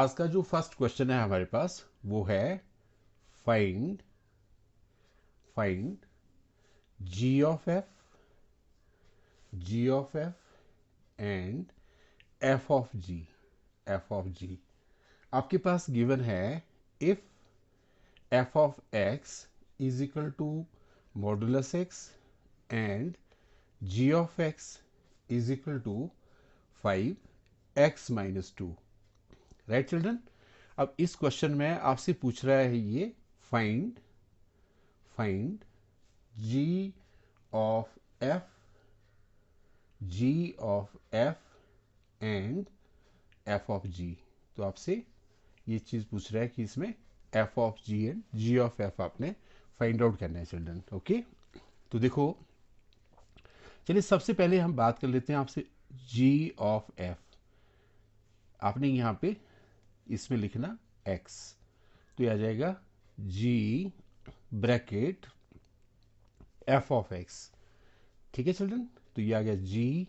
आज का जो फर्स्ट क्वेश्चन है हमारे पास वो है find find g of F and f of g आपके पास गिवन है if f of x is equal to modulus x and g of x is equal to 5x-2। Right children. अब इस क्वेश्चन में आपसे पूछ रहा है ये find find g of f and f of g। तो आपसे ये चीज पूछ रहा है कि इसमें f of g and g of f आपने फाइंड आउट करना है चिल्ड्रन। ओके, तो देखो, चलिए सबसे पहले हम बात कर लेते हैं आपसे g ऑफ f। आपने यहाँ पे इसमें लिखना x, तो ये आ जाएगा g bracket f of x। ठीक है चिल्ड्रन, तो ये आ गया g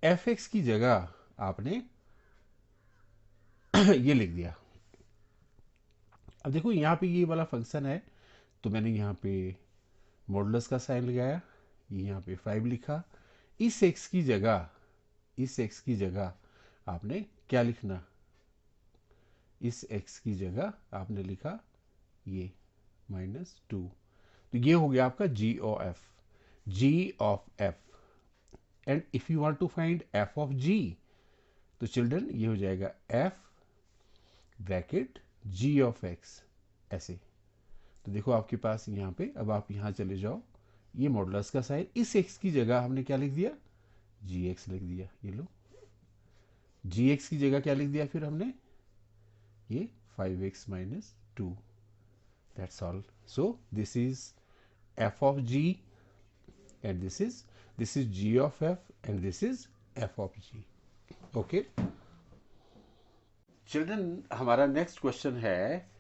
एफ एक्स की जगह आपने ये लिख दिया। अब देखो यहाँ पे ये वाला फंक्शन है, तो मैंने यहाँ पे मॉडुलस का साइन लगाया, ये यहाँ पे 5 लिखा। इस एक्स की जगह आपने क्या लिखना, इस एक्स की जगह आपने लिखा ये -2। तो ये हो गया आपका g of f and if you want to find f of g, तो चिल्ड्रन ये हो जाएगा f bracket g of x ऐसे। तो देखो आपके पास यहाँ पे, अब आप यहाँ चले जाओ, ये मॉडुलस का साइन, इस x की जगह हमने क्या लिख दिया, gx लिख दिया। ये लो, gx की जगह क्या लिख दिया फिर हमने, ये 5x-2। That's all. So this is f of g and this is g of f and this is f of g। Okay children, हमारा नेक्स्ट क्वेश्चन है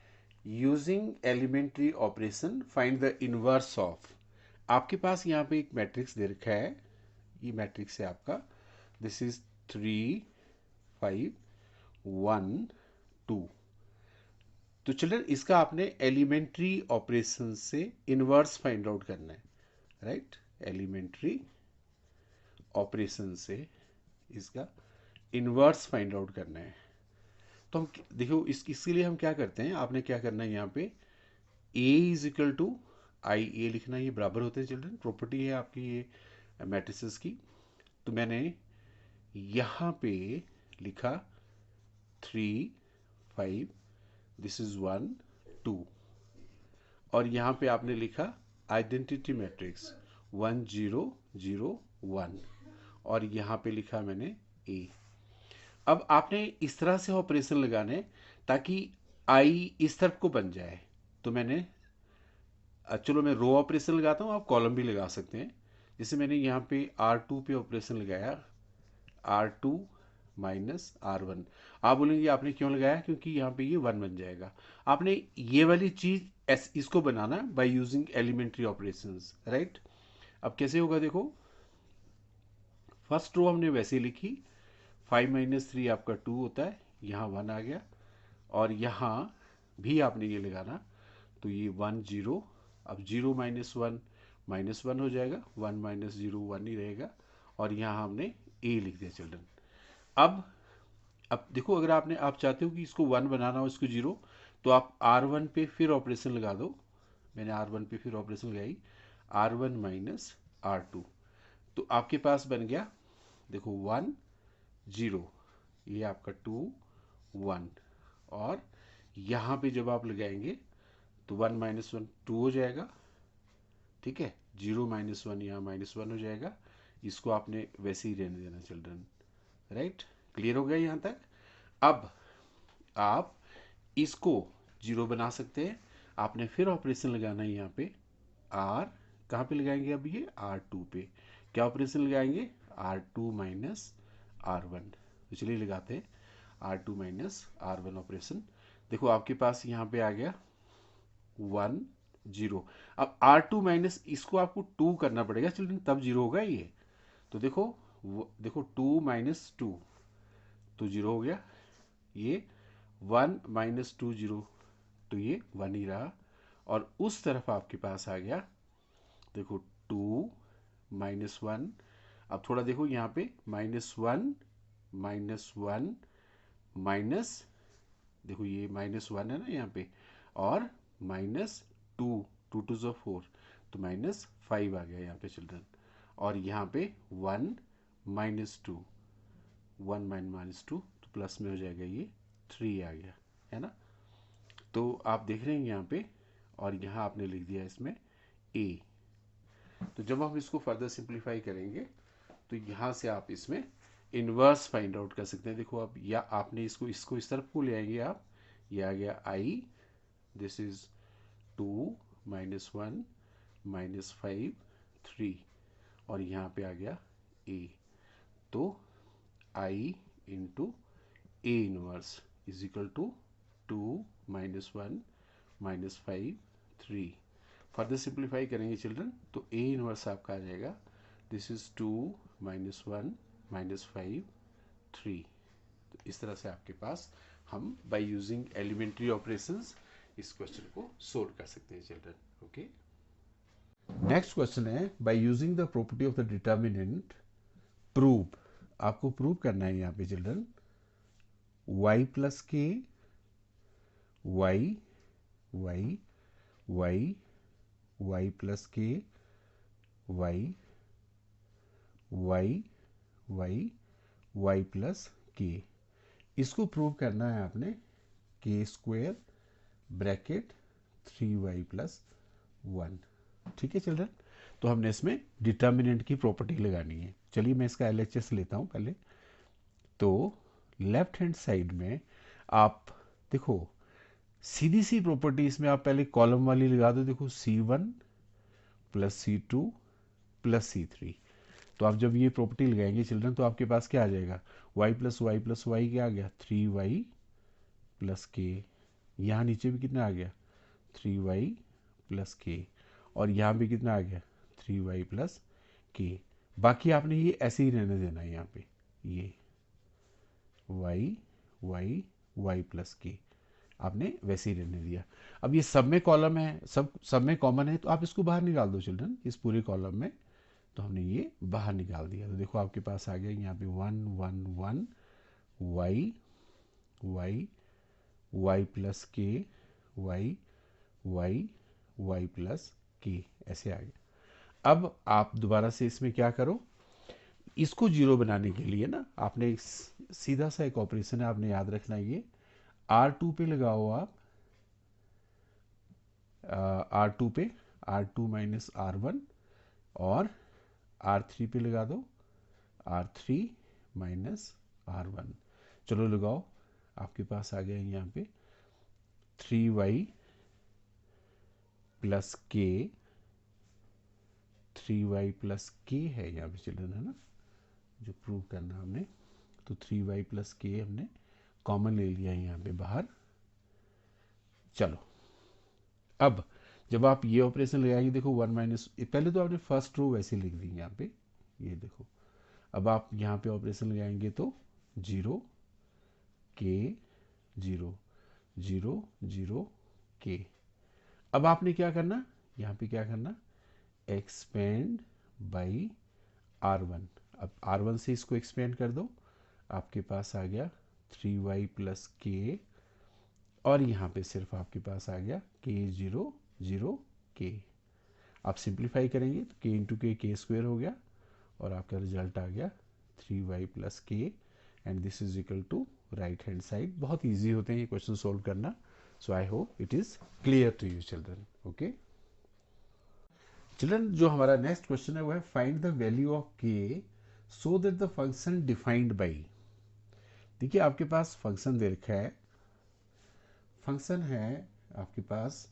using elementary operation find the inverse of. आपके पास यहाँ पे एक matrix दे रखा है, ये मैट्रिक्स है आपका, दिस इज 3 5 1 2। तो चिल्ड्रन इसका आपने एलिमेंट्री ऑपरेशन से इनवर्स फाइंड आउट करना है। राइट, एलिमेंट्री ऑपरेशन से इसका इनवर्स फाइंड आउट करना है। तो हम देखो इसके लिए हम क्या करते हैं, आपने क्या करना है, यहाँ पे a इज इक्वल टू आई ए लिखना, ये बराबर होते हैं चिल्ड्रन, प्रॉपर्टी है आपकी ये मैट्रिसेस की। तो मैंने यहाँ पे लिखा 3 5, दिस इज 1 2, और यहाँ पे आपने लिखा आइडेंटिटी मैट्रिक्स 1 0 0 1, और यहाँ पे लिखा मैंने a। अब आपने इस तरह से ऑपरेशन लगाने ताकि आई इस तरफ को बन जाए। तो मैंने चलो मैं रो ऑपरेशन लगाता हूँ, आप कॉलम भी लगा सकते हैं। जैसे मैंने यहाँ पे R2 पे ऑपरेशन लगाया, R2 माइनस R1। आप बोलेंगे आपने क्यों लगाया, क्योंकि यहाँ पे ये 1 बन जाएगा। आपने ये वाली चीज इसको बनाना by using elementary operations. Right, अब कैसे होगा देखो, फर्स्ट रो हमने वैसे लिखी, 5-3 आपका 2 होता है, यहाँ 1 आ गया, और यहाँ भी आपने ये लगाना, तो ये 1 0, अब 0 -1 हो जाएगा, 1 - 0 1 ही रहेगा, और यहाँ हमने a लिख दिया चिल्ड्रन। अब देखो, अगर आप चाहते हो कि इसको 1 बनाना हो, इसको 0, तो आप R1 पे फिर ऑपरेशन लगा दो। मैंने R1 पे फिर ऑपरेशन लगाई, R1 माइनस R2, तो आपके पास बन गया देखो 1 0, ये आपका 2 1, और यहाँ पे जब आप लगाएंगे तो 1 - 1 2 हो जाएगा। ठीक है, 0 - 1 यहाँ -1 हो जाएगा। इसको आपने वैसे ही रहने देना चिल्ड्रन। राइट, क्लियर हो गया यहाँ तक। अब आप इसको 0 बना सकते हैं। आपने फिर ऑपरेशन लगाना है यहाँ पे, R कहाँ पे लगाएंगे, अब ये R2 पे क्या ऑपरेशन लगाएंगे, R2 माइनस R1। तो चलिए लगाते हैं R2 माइनस R1 ऑपरेशन। देखो आपके पास यहाँ पे आ गया 1 0। अब R2 माइनस इसको आपको 2 करना पड़ेगा चिल्ड्रन, तब 0 होगा ये। तो देखो 2 - 2 तो 0 हो गया, ये 1 माइनस 2 0, तो ये 1 ही रहा। और उस तरफ आपके पास आ गया, देखो 2 माइनस 1। अब थोड़ा देखो यहाँ पे -1 -1 माइनस, देखो ये -1 है ना यहाँ पे, और -2, 2 टू ज़ो 4, तो -5 आ गया यहाँ पे चिल्ड्रन। और यहाँ पे 1 -2, 1 -2, तो प्लस में हो जाएगा ये 3 आ गया, है ना। तो आप देख रहे हैं यहाँ पे, और यहाँ आपने लिख दिया इसमें a। तो जब हम इसको फर्दर सिंप्लीफाई करेंगे तो यहाँ से आप इसमें इन्वर्स फाइंड आउट कर सकते हैं। देखो अब, या आपने इसको इसको इस तरफ को ले आएंगे आप, ये आ गया i, दिस इज 2 -1 -5 3, और यहाँ पे आ गया a। तो i into a inverse is equal to 2 -1 -5 3। Further simplify करेंगे चिल्ड्रन, तो a इनवर्स आपका आ जाएगा, दिस इज 2 -1 -5 3। तो इस तरह से आपके पास हम बाय यूजिंग एलिमेंट्री ऑपरेशंस इस क्वेश्चन को सोल्व कर सकते हैं चिल्ड्रन। ओके, नेक्स्ट क्वेश्चन है, by using the property of the determinant prove. आपको प्रूव करना है यहाँ पे चिल्ड्रन, y प्लस के y y y y plus के y y y y plus के, इसको प्रूव करना है आपने के स्क्वेयर ब्रैकेट 3y प्लस 1। ठीक है चिल्ड्रन, तो हमने इसमें डिटर्मिनेंट की प्रॉपर्टी लगानी है। चलिए मैं इसका LHS लेता हूँ पहले। तो लेफ्ट हैंड साइड में आप देखो, सीधी सी प्रॉपर्टी इसमें आप पहले कॉलम वाली लगा दो। देखो C1 plus C2 plus C3। तो आप जब ये प्रॉपर्टी लगाएंगे चिल्ड्रन, तो आपके पास क्या आ जाएगा, y प्लस वाई क्या आ गया, 3y प्लस के। यहाँ नीचे भी कितना आ गया, 3y प्लस के, और यहाँ भी कितना आ गया, 3y प्लस के। बाकी आपने ये ऐसे ही रहने देना है, यहाँ पे ये y प्लस के आपने वैसे ही रहने दिया। अब ये सब में कॉलम है, सब में कॉमन है, तो आप इसको बाहर निकाल दो चिल्ड्रन, इस पूरे कॉलम में। तो हमने ये बाहर निकाल दिया, तो देखो आपके पास आ गया यहाँ पे 1 1 1 y प्लस के y प्लस के, ऐसे आ गया। अब आप दोबारा से इसमें क्या करो, इसको जीरो बनाने के लिए ना आपने सीधा सा एक ऑपरेशन है, आपने याद रखना है, ये R2 पे लगाओ आप, R2 पे R2 माइनस R1, और R3 पे लगा दो R3 माइनस R1। चलो लगाओ, आपके पास आ गया यहाँ पे 3y प्लस के, 3y प्लस के है यहाँ पे चिल्ड्रन, है ना, जो प्रूव करना हमने। तो 3y प्लस के हमने कॉमन ले लिया है यहाँ पे बाहर। चलो अब जब आप ये ऑपरेशन लगाएंगे, देखो 1 माइनस, पहले तो आपने फर्स्ट रो वैसे लिख दी यहाँ पे, ये देखो। अब आप यहाँ पे ऑपरेशन लगाएंगे तो 0 के 0 0 0 के। अब आपने क्या करना, यहाँ पे क्या करना, एक्सपेंड बाई R1। अब R1 से इसको एक्सपेंड कर दो, आपके पास आ गया 3y प्लस के, और यहाँ पे सिर्फ आपके पास आ गया के 0 0 के। आप सिंप्लीफाई करेंगे तो के इंटू के स्क्वेयर हो गया, और आपका रिजल्ट आ गया 3y plus k, and this is equal to right hand side. बहुत ईजी होते हैं ये क्वेश्चन सोल्व करना। So I hope it is clear to you children. Okay children, जो हमारा नेक्स्ट क्वेश्चन है वो है, फाइंड द वैल्यू ऑफ के so that the function defined by. देखिए आपके पास फंक्शन दे रखा है, फंक्शन है आपके पास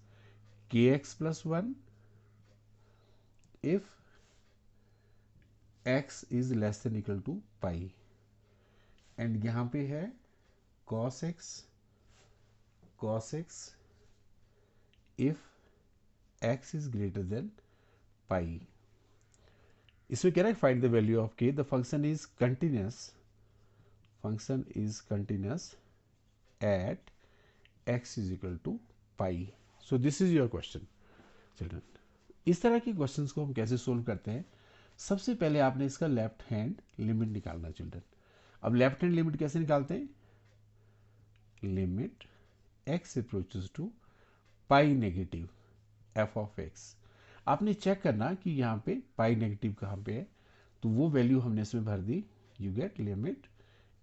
k x plus 1 if x is less than equal to pi, and यहाँ पे है cos x if x is greater than pi. इसमें कह रहा है find the value of k, the function is continuous at x is equal to pi. So this is your question children. इस तरह के क्वेश्चंस को हम कैसे सोल्व करते हैं, सबसे पहले आपने इसका लेफ्ट हैंड लिमिट निकालना चिल्ड्रन। अब लेफ्ट हैंड लिमिट कैसे निकालते हैं, limit x approaches to pi negative F of X. आपने चेक करना कि यहाँ पे पाई नेगेटिव कहाँ पे है, तो वो वैल्यू हमने इसमें भर दी। You get limit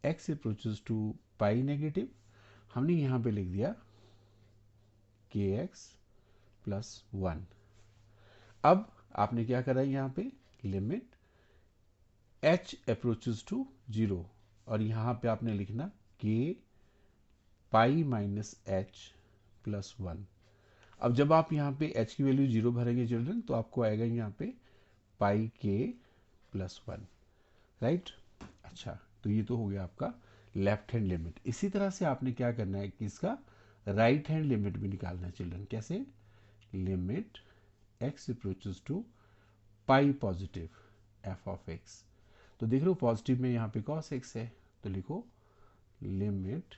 x approaches to pi negative, हमने यहाँ पे लिख दिया kx प्लस 1। अब आपने क्या करा है, यहाँ पे लिमिट h अप्रोचेस टू 0, और यहाँ पे आपने लिखना k pi minus H plus 1। अब जब आप यहाँ पे h की वैल्यू 0 भरेंगे चिल्ड्रन, तो आपको आएगा यहाँ पे पाई k प्लस 1, राइट। अच्छा, तो ये तो हो गया आपका लेफ्ट हैंड लिमिट। इसी तरह से आपने क्या करना है कि इसका राइट हैंड लिमिट भी निकालना है चिल्ड्रन। कैसे, limit x approaches to pi positive F of X. तो देख लो पॉजिटिव में यहाँ पे cos x है, तो लिखो limit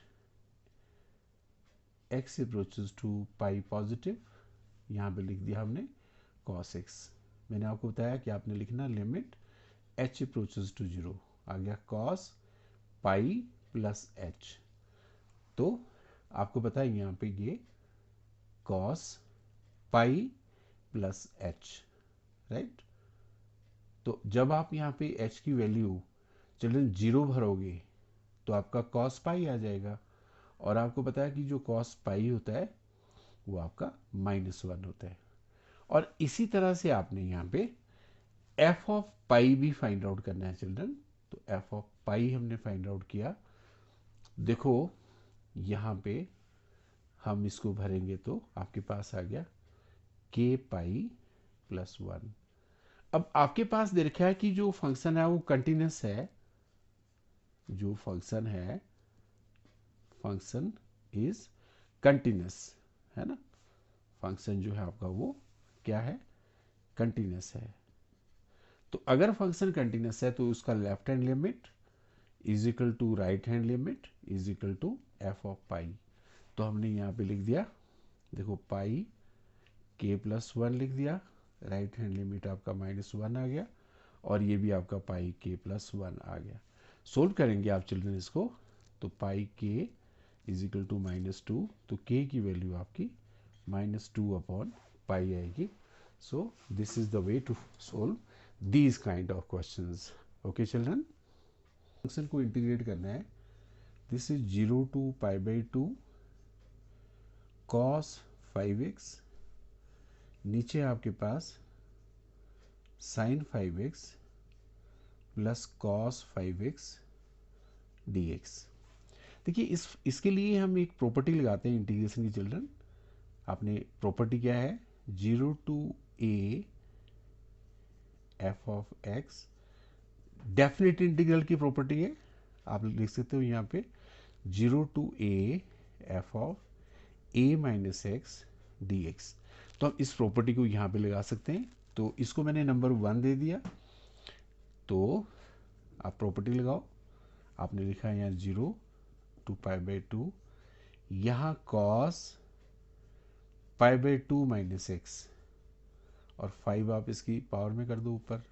x approaches to pi positive, यहाँ पे लिख दिया हमने cos x। मैंने आपको बताया कि आपने लिखना लिमिट h अप्रोचेस टू 0, आ गया cos पाई प्लस h। तो आपको पता है यहाँ पे ये cos pi plus h, right. तो जब आप यहाँ पे h की वैल्यू चिल्ड्रन 0 भरोगे तो आपका cos पाई आ जाएगा, और आपको पता है कि जो cos पाई होता है वो आपका -1 होता है। और इसी तरह से आपने यहाँ पे f ऑफ पाई भी फाइंड आउट करना है चिल्ड्रन। तो f ऑफ पाई हमने फाइंड आउट किया। देखो यहाँ पे हम इसको भरेंगे तो आपके पास आ गया k पाई प्लस 1। अब आपके पास दे रखा है कि जो फंक्शन है वो कंटिन्यूस है, जो फंक्शन है, फंक्शन इज कंटिन्यूस, है ना। फंक्शन जो है आपका वो क्या है, कंटिन्यूस है। तो अगर फंक्शन कंटिन्यूस है तो उसका left hand limit is equal to right hand limit is equal to f of pi. तो हमने यहाँ पे लिख दिया, देखो पाई k प्लस 1 लिख दिया, राइट हैंड लिमिट आपका -1 आ गया, और ये भी आपका पाई k प्लस 1 आ गया। सोल्व करेंगे आप चिल्ड्रन इसको, तो पाई k इज इक्वल टू -2, तो k की वैल्यू आपकी -2 अपॉन पाई आएगी। So this is the way to solve these kind of questions. Okay children, function को इंटीग्रेट करना है। This is 0 to pi by 2 cos 5x, नीचे आपके पास sin 5x plus cos 5x dx। देखिए इसके लिए हम एक प्रॉपर्टी लगाते हैं इंटीग्रेशन की चिल्ड्रन। आपने प्रॉपर्टी क्या है, 0 टू a f of x, definite integral की प्रॉपर्टी है। आप लिख सकते हो यहाँ पे 0 टू a f of a minus X D X. तो हम इस प्रॉपर्टी को यहाँ पे लगा सकते हैं। तो इसको मैंने नंबर 1 दे दिया, तो आप प्रॉपर्टी लगाओ। आपने लिखा है यहाँ 0 टू पाई बाई 2, यहाँ cos pi by 2 minus x, और 5 आप इसकी पावर में कर दो ऊपर।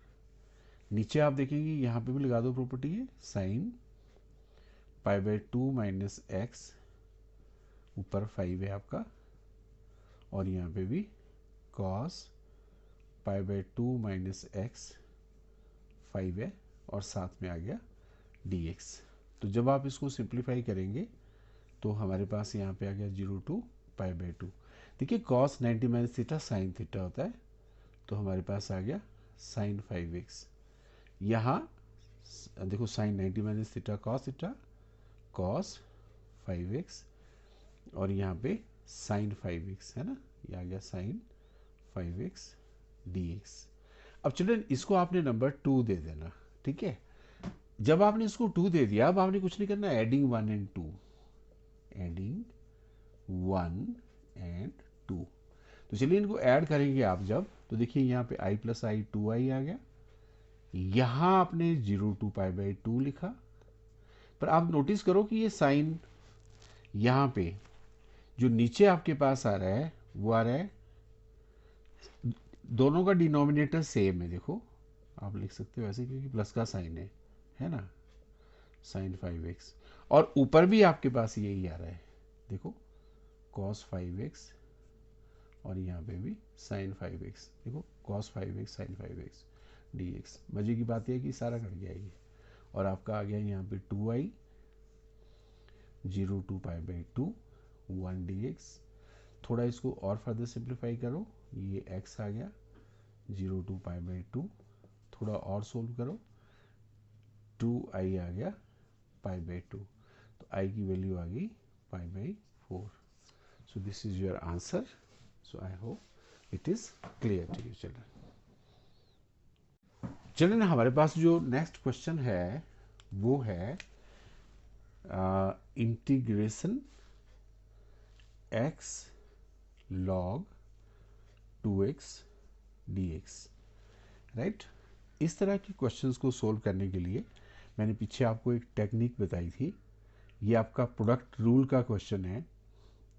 नीचे आप देखेंगे यहाँ पे भी लगा दो प्रॉपर्टी है, sine pi by 2 minus x, ऊपर 5 है आपका, और यहाँ पे भी cos pi by 2 minus x 5 है, और साथ में आ गया dx। तो जब आप इसको सिंप्लीफाई करेंगे तो हमारे पास यहाँ पे आ गया 0 टू पाई बाई 2। देखिए cos 90 minus theta sine theta होता है, तो हमारे पास आ गया साइन 5x। यहाँ देखो sign 90 minus theta cos 5x, और यहाँ पे साइन 5x है ना, ये आ गया साइन 5x dx। अब चिल्ड्रन इसको आपने नंबर 2 दे देना, ठीक है। जब आपने इसको 2 दे दिया, अब आपने कुछ नहीं करना, एडिंग 1 एंड 2, एडिंग 1 एंड 2। तो चलिए इनको ऐड करेंगे आप जब, तो देखिए यहाँ पे i प्लस आई 2i आ गया। यहाँ आपने 0 टू पाई बाई 2 लिखा, पर आप नोटिस करो कि ये साइन यहाँ पे जो नीचे आपके पास आ रहा है वो आ रहा है, दोनों का डिनोमिनेटर सेम है, देखो आप लिख सकते हो ऐसे क्योंकि प्लस का साइन है ना, साइन 5x। और ऊपर भी आपके पास यही आ रहा है, देखो cos 5x, और यहाँ पे भी साइन 5x, देखो cos 5x sign 5x dx। मजे की बात यह है कि सारा कट गया ये, और आपका आ गया यहाँ पे 2i 0 to pi by 2 1 dx। थोड़ा इसको और फर्दर सिंप्लीफाई करो, ये x आ गया 0 to पाई बाई 2, थोड़ा और सोल्व करो 2i आ गया पाई बाई 2, तो i की वैल्यू आ गई pi by 4। So this is your answer. So I hope it is clear to you children. Children हमारे पास जो नेक्स्ट क्वेश्चन है वो है integration x log 2x dx, right. इस तरह के क्वेश्चंस को सोल्व करने के लिए मैंने पीछे आपको एक टेक्निक बताई थी। ये आपका प्रोडक्ट रूल का क्वेश्चन है,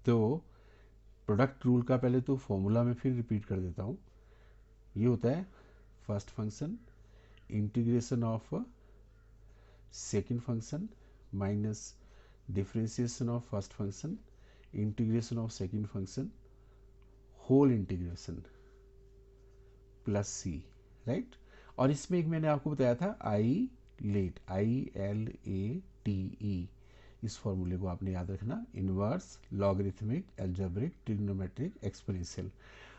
तो प्रोडक्ट रूल का पहले तो फॉर्मूला में फिर रिपीट कर देता हूँ। ये होता है first function integration of second function minus differentiation of first function integration of second function whole integration plus C, right. और इसमें एक मैंने आपको बताया था आई लेट, ILATE, इस फॉर्मूले को आपने याद रखना, inverse logarithmic algebraic trigonometric exponential.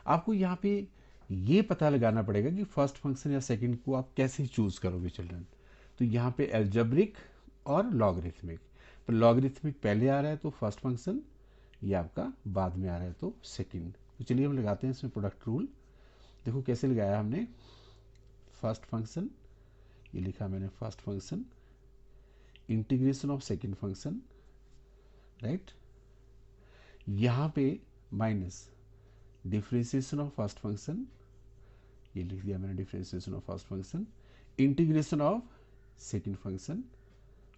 आपको यहाँ पे ये पता लगाना पड़ेगा कि फर्स्ट फंक्शन या सेकंड को आप कैसे चूज करोगे चिल्ड्रन। तो यहाँ पे एल्जेब्रिक और लॉगरिथमिक, पर लॉगरिथमिक पहले आ रहा है तो फर्स्ट फंक्शन, ये आपका बाद में आ रहा है तो सेकंड। तो चलिए हम लगाते हैं इसमें प्रोडक्ट रूल। देखो कैसे लगाया हमने, फर्स्ट फंक्शन, ये लिखा मैंने first function integration of second function, right. यहाँ पे minus differentiation of first function, ये लिख दिया मैंने differentiation of first function integration of second function,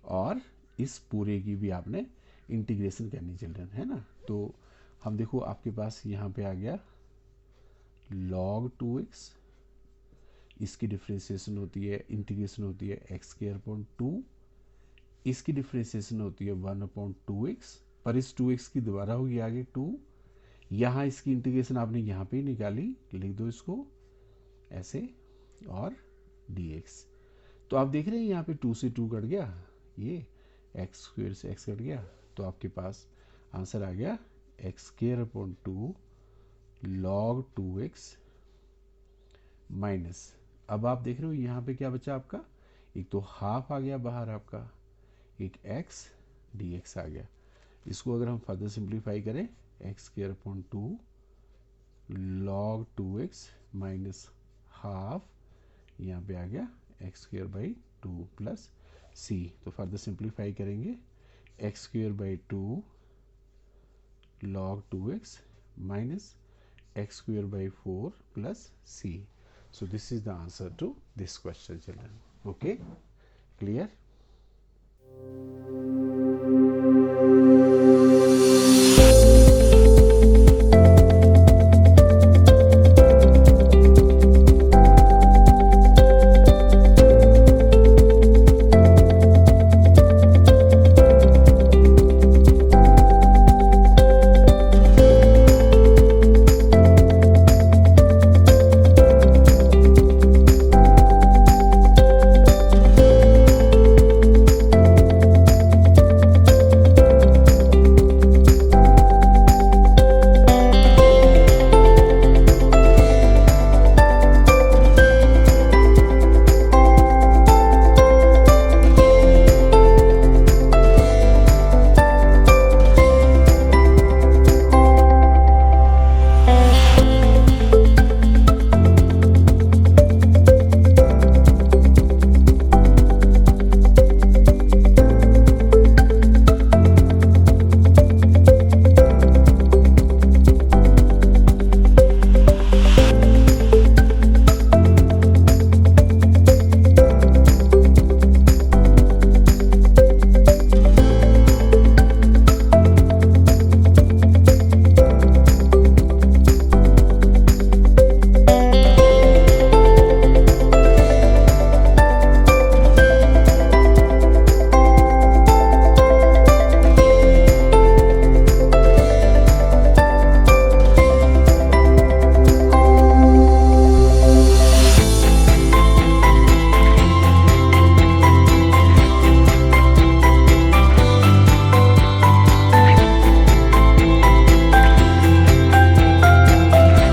और इस पूरे की भी आपने इंटीग्रेशन करनी चिल्ड्रन, है ना। तो हम देखो आपके पास यहाँ पे आ गया log 2x, इसकी डिफ्रेंसिएशन होती है, इंटीग्रेशन होती है x स्क्वायर अपॉन 2, इसकी डिफ्रेंसिएशन होती है 1 अपॉन 2x, पर इस 2x की दोबारा होगी आगे 2, यहाँ इसकी इंटीग्रेशन आपने यहाँ पे ही निकाली, लिख दो इसको ऐसे, और dx। तो आप देख रहे हैं यहाँ पे 2 से 2 कट गया, ये x स्क्वायर से x कट गया, तो आपके पास आंसर आ गया x square upon 2 log 2x minus, अब आप देख रहे हो यहाँ पे क्या बचा आपका, एक तो हाफ आ गया बाहर आपका, एक x dx आ गया। इसको अगर हम फर्दर सिंप्लीफाई करें, x square upon 2 log 2x minus half, यहाँ पे आ गया x square by 2 plus c। तो फर्दर सिंप्लीफाई करेंगे, x square by 2 log 2x minus x square by 4 plus c. So this is the answer to this question children. Okay, clear?